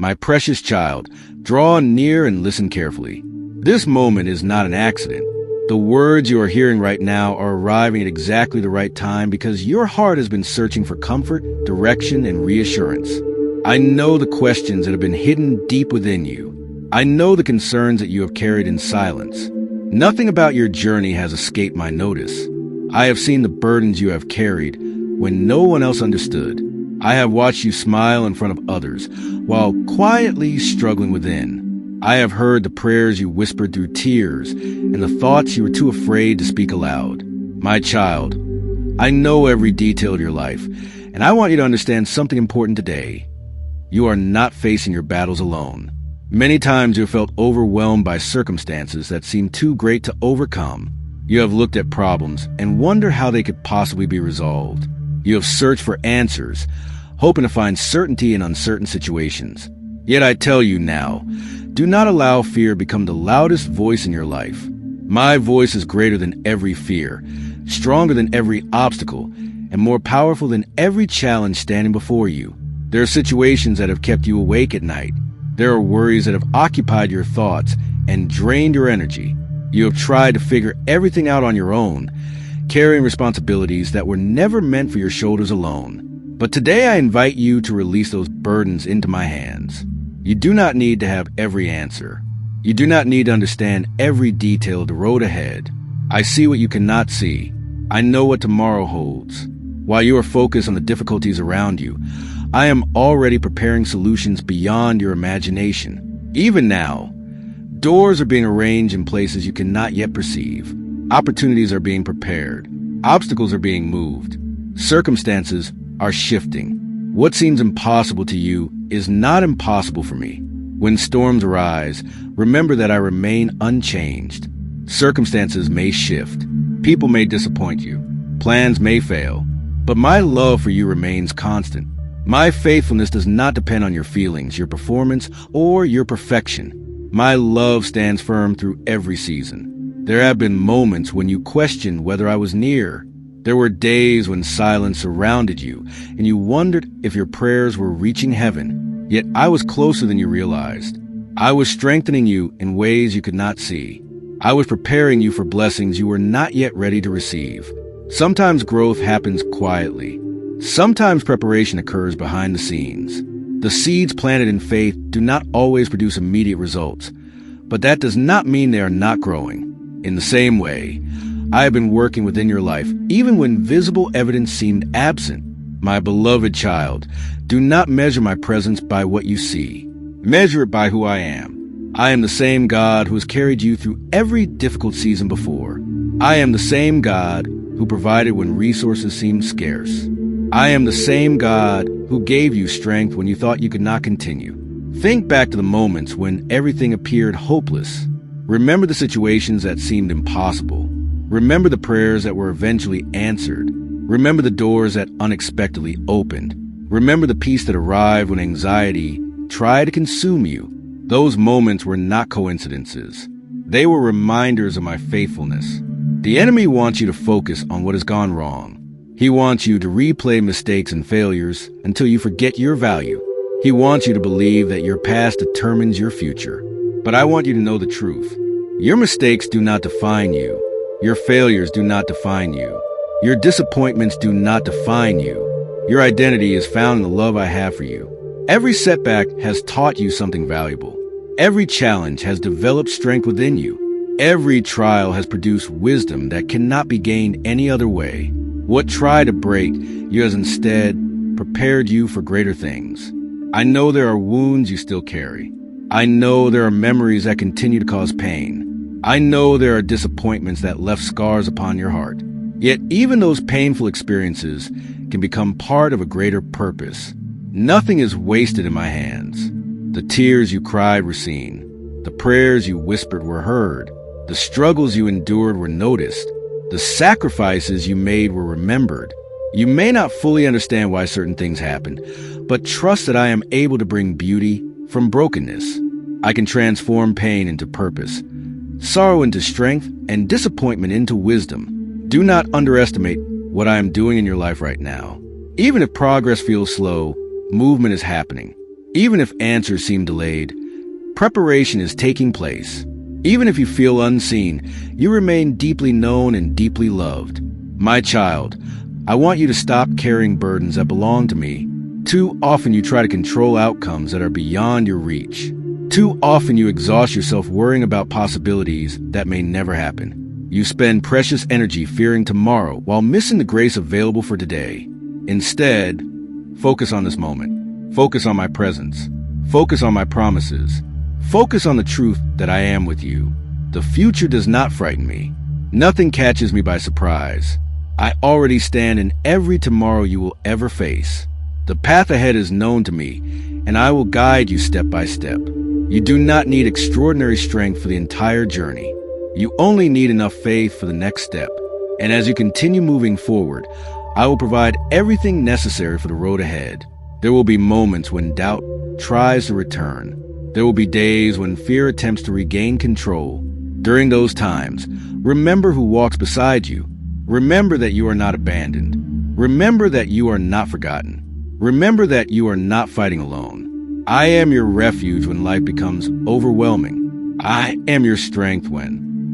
My precious child, draw near and listen carefully. This moment is not an accident. The words you are hearing right now are arriving at exactly the right time because your heart has been searching for comfort, direction, and reassurance. I know the questions that have been hidden deep within you. I know the concerns that you have carried in silence. Nothing about your journey has escaped my notice. I have seen the burdens you have carried when no one else understood. I have watched you smile in front of others while quietly struggling within. I have heard the prayers you whispered through tears and the thoughts you were too afraid to speak aloud. My child, I know every detail of your life, and I want you to understand something important today. You are not facing your battles alone. Many times you have felt overwhelmed by circumstances that seem too great to overcome. You have looked at problems and wonder how they could possibly be resolved. You have searched for answers, hoping to find certainty in uncertain situations. Yet I tell you now, do not allow fear become the loudest voice in your life. My voice is greater than every fear, stronger than every obstacle, and more powerful than every challenge standing before you. There are situations that have kept you awake at night. There are worries that have occupied your thoughts and drained your energy. You have tried to figure everything out on your own, carrying responsibilities that were never meant for your shoulders alone. But today I invite you to release those burdens into my hands. You do not need to have every answer. You do not need to understand every detail of the road ahead. I see what you cannot see. I know what tomorrow holds. While you are focused on the difficulties around you, I am already preparing solutions beyond your imagination. Even now, doors are being arranged in places you cannot yet perceive. Opportunities are being prepared. Obstacles are being moved. Circumstances are shifting. What seems impossible to you is not impossible for me. When storms arise, remember that I remain unchanged. Circumstances may shift. People may disappoint you. Plans may fail. But my love for you remains constant. My faithfulness does not depend on your feelings, your performance, or your perfection. My love stands firm through every season. There have been moments when you questioned whether I was near. There were days when silence surrounded you, and you wondered if your prayers were reaching heaven. Yet I was closer than you realized. I was strengthening you in ways you could not see. I was preparing you for blessings you were not yet ready to receive. Sometimes growth happens quietly. Sometimes preparation occurs behind the scenes. The seeds planted in faith do not always produce immediate results, but that does not mean they are not growing. In the same way, I have been working within your life, even when visible evidence seemed absent. My beloved child, do not measure my presence by what you see. Measure it by who I am. I am the same God who has carried you through every difficult season before. I am the same God who provided when resources seemed scarce. I am the same God who gave you strength when you thought you could not continue. Think back to the moments when everything appeared hopeless. Remember the situations that seemed impossible. Remember the prayers that were eventually answered. Remember the doors that unexpectedly opened. Remember the peace that arrived when anxiety tried to consume you. Those moments were not coincidences. They were reminders of my faithfulness. The enemy wants you to focus on what has gone wrong. He wants you to replay mistakes and failures until you forget your value. He wants you to believe that your past determines your future. But I want you to know the truth. Your mistakes do not define you. Your failures do not define you. Your disappointments do not define you. Your identity is found in the love I have for you. Every setback has taught you something valuable. Every challenge has developed strength within you. Every trial has produced wisdom that cannot be gained any other way. What tried to break you has instead prepared you for greater things. I know there are wounds you still carry. I know there are memories that continue to cause pain. I know there are disappointments that left scars upon your heart. Yet even those painful experiences can become part of a greater purpose. Nothing is wasted in my hands. The tears you cried were seen. The prayers you whispered were heard. The struggles you endured were noticed. The sacrifices you made were remembered. You may not fully understand why certain things happen, but trust that I am able to bring beauty from brokenness. I can transform pain into purpose, sorrow into strength, and disappointment into wisdom. Do not underestimate what I am doing in your life right now. Even if progress feels slow, movement is happening. Even if answers seem delayed, preparation is taking place. Even if you feel unseen, you remain deeply known and deeply loved. My child, I want you to stop carrying burdens that belong to me. Too often you try to control outcomes that are beyond your reach. Too often you exhaust yourself worrying about possibilities that may never happen. You spend precious energy fearing tomorrow while missing the grace available for today. Instead, focus on this moment. Focus on my presence. Focus on my promises. Focus on the truth that I am with you. The future does not frighten me. Nothing catches me by surprise. I already stand in every tomorrow you will ever face. The path ahead is known to me, and I will guide you step by step. You do not need extraordinary strength for the entire journey. You only need enough faith for the next step. And as you continue moving forward, I will provide everything necessary for the road ahead. There will be moments when doubt tries to return. There will be days when fear attempts to regain control. During those times, remember who walks beside you. Remember that you are not abandoned. Remember that you are not forgotten. Remember that you are not fighting alone. I am your refuge when life becomes overwhelming. I am your strength when